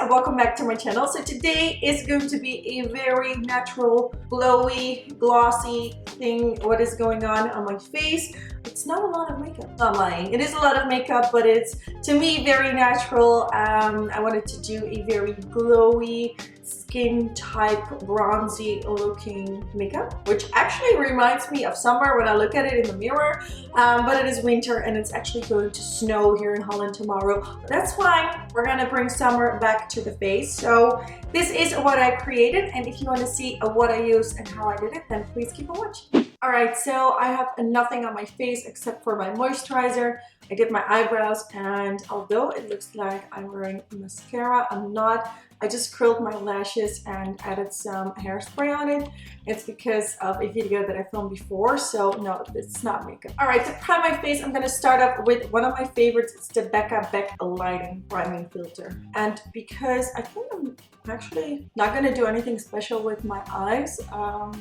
Welcome back to my channel. So today is going to be a very natural, glowy, glossy thing. What is going on my face? It's not a lot of makeup. Not lying. It is a lot of makeup, but it's, to me, very natural. I wanted to do a very glowy, skin type, bronzy looking makeup, which actually reminds me of summer when I look at it in the mirror. But it is winter and it's actually going to snow here in Holland tomorrow. But that's fine. We're gonna bring summer back to the face. So this is what I created, and if you want to see what I used and how I did it, then please keep on watching. Alright, so I have nothing on my face except for my moisturizer. I did my eyebrows, and although it looks like I'm wearing mascara, I'm not. I just curled my lashes and added some hairspray on it. It's because of a video that I filmed before, so no, it's not makeup. Alright, to prime my face, I'm gonna start off with one of my favorites. It's the Becaa Backlight Priming Filter. And because I think I'm actually not gonna do anything special with my eyes, I'm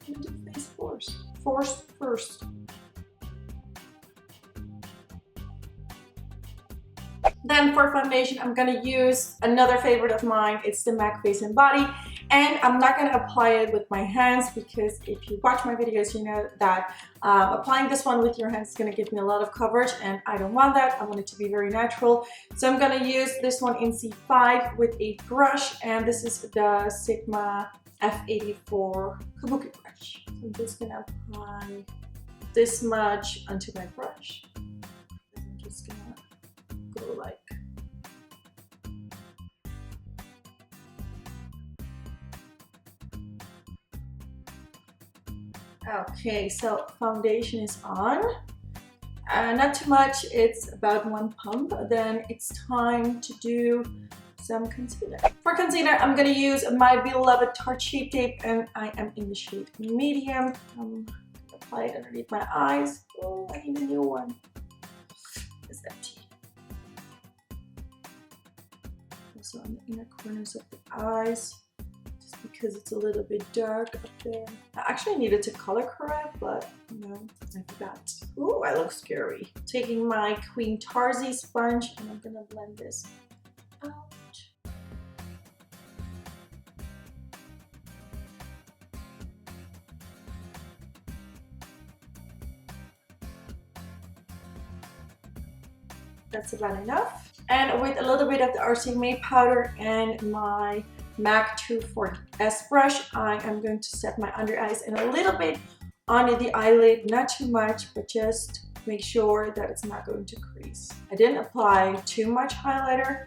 gonna do face first. Then for foundation, I'm gonna use another favorite of mine. It's the MAC Face and Body, and I'm not gonna apply it with my hands because if you watch my videos, you know that applying this one with your hands is gonna give me a lot of coverage, and I don't want that. I want it to be very natural. So I'm gonna use this one in C5 with a brush, and this is the Sigma F84 Kabuki brush. So I'm just gonna apply this much onto my brush. I'm just gonna go like okay, so foundation is on. Not too much, it's about one pump. Then it's time to do some concealer. For concealer, I'm gonna use my beloved Tarte Shape Tape, and I am in the shade medium. Apply it underneath my eyes. Oh, I need a new one. It's empty. Also on the inner corners of the eyes, just because it's a little bit dark up there. I actually needed to color correct, but no, I forgot. Ooh, I look scary. Taking my Queen Tarzi sponge, and I'm gonna blend this out. That's about enough. And with a little bit of the RCMA powder and my MAC 240S brush, I am going to set my under eyes and a little bit under the eyelid. Not too much, but just make sure that it's not going to crease. I didn't apply too much highlighter,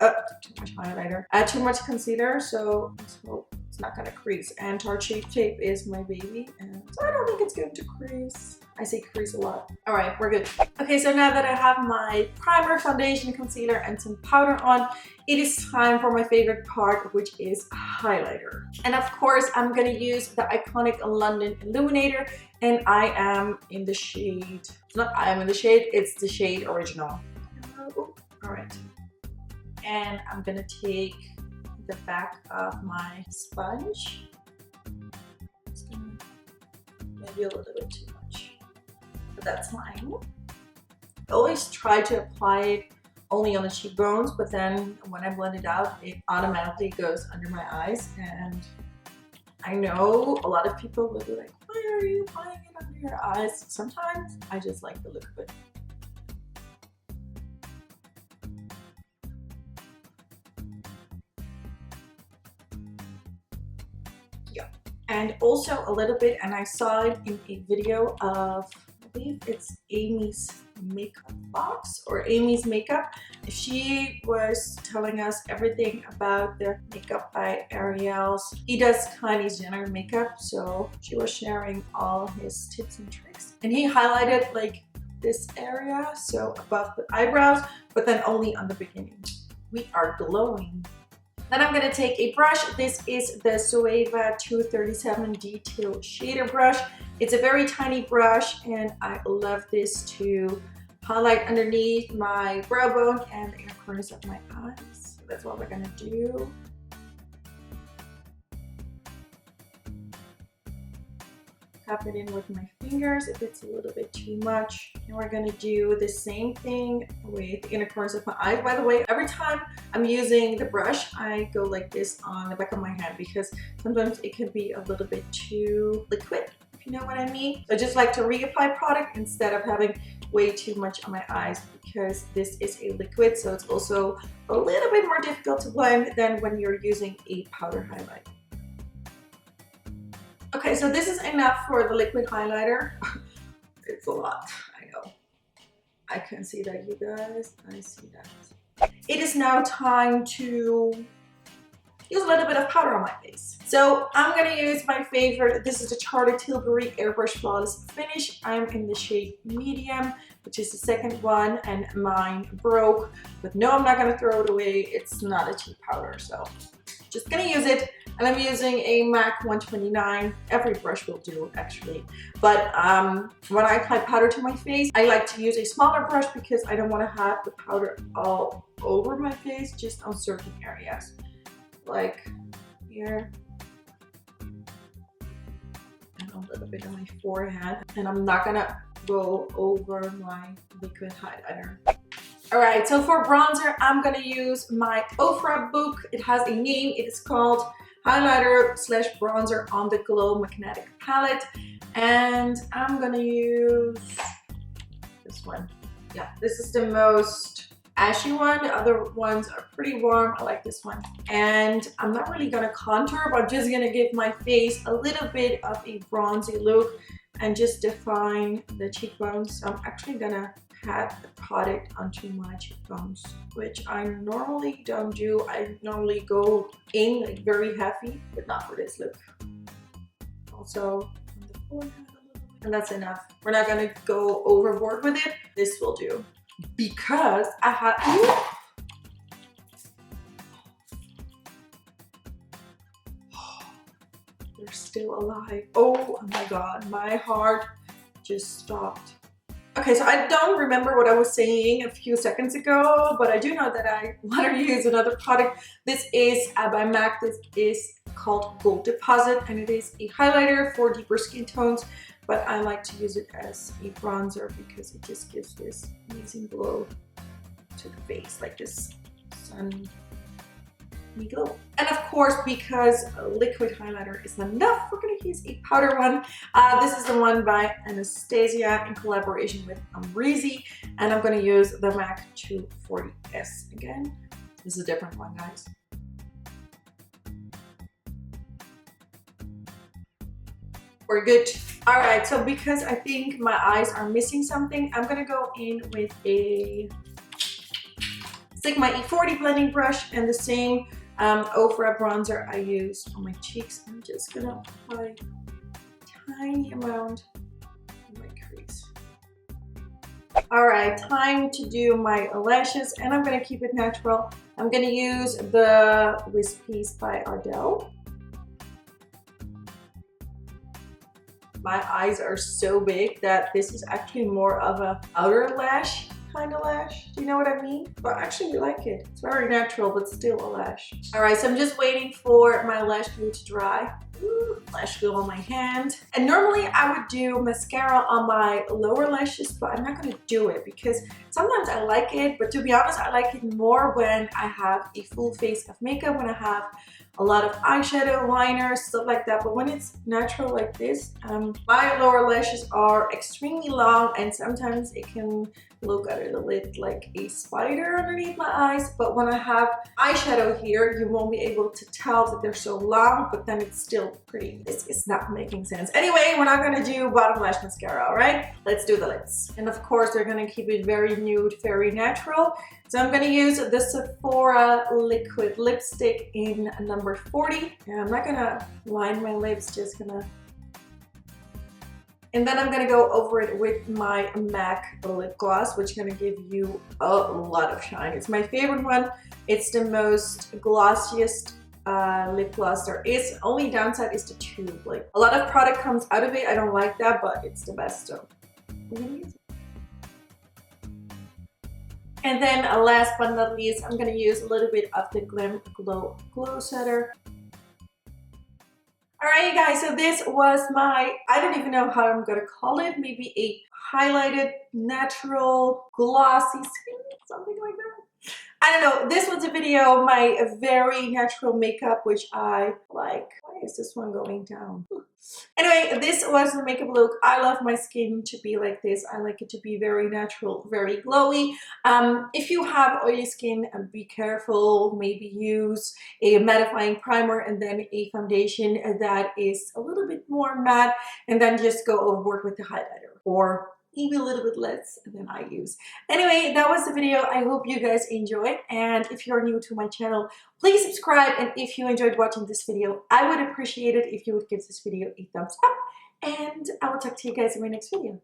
too much concealer, so let's hope it's not gonna crease. And Tarte Shape Tape is my baby, and so I don't think it's going to crease. I say crease a lot. All right, we're good. Okay, so now that I have my primer, foundation, concealer, and some powder on, it is time for my favorite part, which is highlighter. And of course, I'm gonna use the iconic London Illuminator, and I am in the shade, it's the shade Original. All right. And I'm gonna take the back of my sponge. It's gonna maybe a little bit too much, but that's fine. I always try to apply it only on the cheekbones, but then when I blend it out, it automatically goes under my eyes. And I know a lot of people will be like, why are you applying it under your eyes? Sometimes I just like the look of it. Yeah, and also a little bit, and I saw it in a video of, I believe it's Amy's makeup box or Amy's makeup. She was telling us everything about the makeup by Ardell. He does Kylie Jenner makeup, so she was sharing all his tips and tricks, and he highlighted like this area, so above the eyebrows, but then only on the beginning. We are glowing. Then I'm gonna take a brush. This is the Zoeva 237 Detail Shader Brush. It's a very tiny brush, and I love this to highlight underneath my brow bone and the inner corners of my eyes. So that's what we're gonna do. tap it in with my fingers if it's a little bit too much. And we're gonna do the same thing with the inner corners of my eyes. By the way, every time I'm using the brush, I go like this on the back of my hand because sometimes it can be a little bit too liquid, if you know what I mean. So I just like to reapply product instead of having way too much on my eyes because this is a liquid, so it's also a little bit more difficult to blend than when you're using a powder highlight. Okay, so this is enough for the liquid highlighter. It's a lot, I know. I can see that, you guys. I see that. It is now time to use a little bit of powder on my face. So I'm gonna use my favorite. This is the Charlotte Tilbury Airbrush Flawless Finish. I'm in the shade medium, which is the second one, and mine broke. But no, I'm not gonna throw it away. It's not a cheap powder, so just gonna use it. And I'm using a MAC 129. Every brush will do, actually. But when I apply powder to my face, I like to use a smaller brush because I don't want to have the powder all over my face, just on certain areas. Like here. And a little bit on my forehead. And I'm not gonna go over my liquid highlighter. Alright, so for bronzer, I'm gonna use my Ofra book. It has a name. It is called Highlighter / Bronzer on the Glow Magnetic Palette. And I'm gonna use this one. Yeah, this is the most ashy one. The other ones are pretty warm. I like this one. And I'm not really gonna contour, but I'm just gonna give my face a little bit of a bronzy look and just define the cheekbones. So I'm actually gonna pat the product onto my cheekbones, which I normally don't do. I normally go in like very heavy, but not for this look. Also on the forehead a little bit. And that's enough. We're not gonna go overboard with it. This will do. Because I have... They're still alive. Oh my god, my heart just stopped. Okay, so I don't remember what I was saying a few seconds ago, but I do know that I want to use another product. This is by MAC. This is called Gold Deposit, and it is a highlighter for deeper skin tones, but I like to use it as a bronzer because it just gives this amazing glow to the face, like this sun glow. And of course, because liquid highlighter is not enough, we're going to use a powder one. This is the one by Anastasia in collaboration with Amrezy, and I'm going to use the MAC 240S again. This is a different one, guys. We're good. All right, so because I think my eyes are missing something, I'm going to go in with a Sigma E40 blending brush and the same Ofra bronzer I use on my cheeks. I'm just gonna apply a tiny amount on my crease. Alright, time to do my lashes, and I'm gonna keep it natural. I'm gonna use the Whispies by Ardell. My eyes are so big that this is actually more of a outer lash kind of lash. Do you know what I mean? But I actually like it. It's very natural, but still a lash. Alright, so I'm just waiting for my lash glue to dry. Ooh, lash glue on my hand. And normally I would do mascara on my lower lashes, but I'm not going to do it because sometimes I like it, but to be honest, I like it more when I have a full face of makeup, when I have a lot of eyeshadow, liner, stuff like that. But when it's natural like this, my lower lashes are extremely long and sometimes it can look a little bit like a spider underneath my eyes. But when I have eyeshadow here, you won't be able to tell that they're so long, but then it's still pretty. It's not making sense. Anyway, we're not gonna do bottom lash mascara, all right? Let's do the lips. And of course, they're gonna keep it very nude, very natural. So I'm gonna use the Sephora liquid lipstick in number 40. And I'm not gonna line my lips, just gonna... And then I'm gonna go over it with my MAC lip gloss, which is gonna give you a lot of shine. It's my favorite one. It's the most glossiest lip gloss there is. Only downside is the tube. Like, a lot of product comes out of it. I don't like that, but it's the best. So I'm gonna use it. And then last but not least, I'm gonna use a little bit of the Glamglow glowsetter. Alright guys, so this was my, I don't even know how I'm gonna call it, maybe a highlighted natural glossy skin, something like that. I don't know, this was a video, my very natural makeup, which I like. Why is this one going down? Anyway, this was the makeup look. I love my skin to be like this. I like it to be very natural, very glowy. If you have oily skin, be careful. Maybe use a mattifying primer and then a foundation that is a little bit more matte, and then just go overboard with the highlighter, or maybe a little bit less than I use. Anyway, that was the video. I hope you guys enjoyed, and if you're new to my channel, please subscribe, and if you enjoyed watching this video, I would appreciate it if you would give this video a thumbs up, and I will talk to you guys in my next video.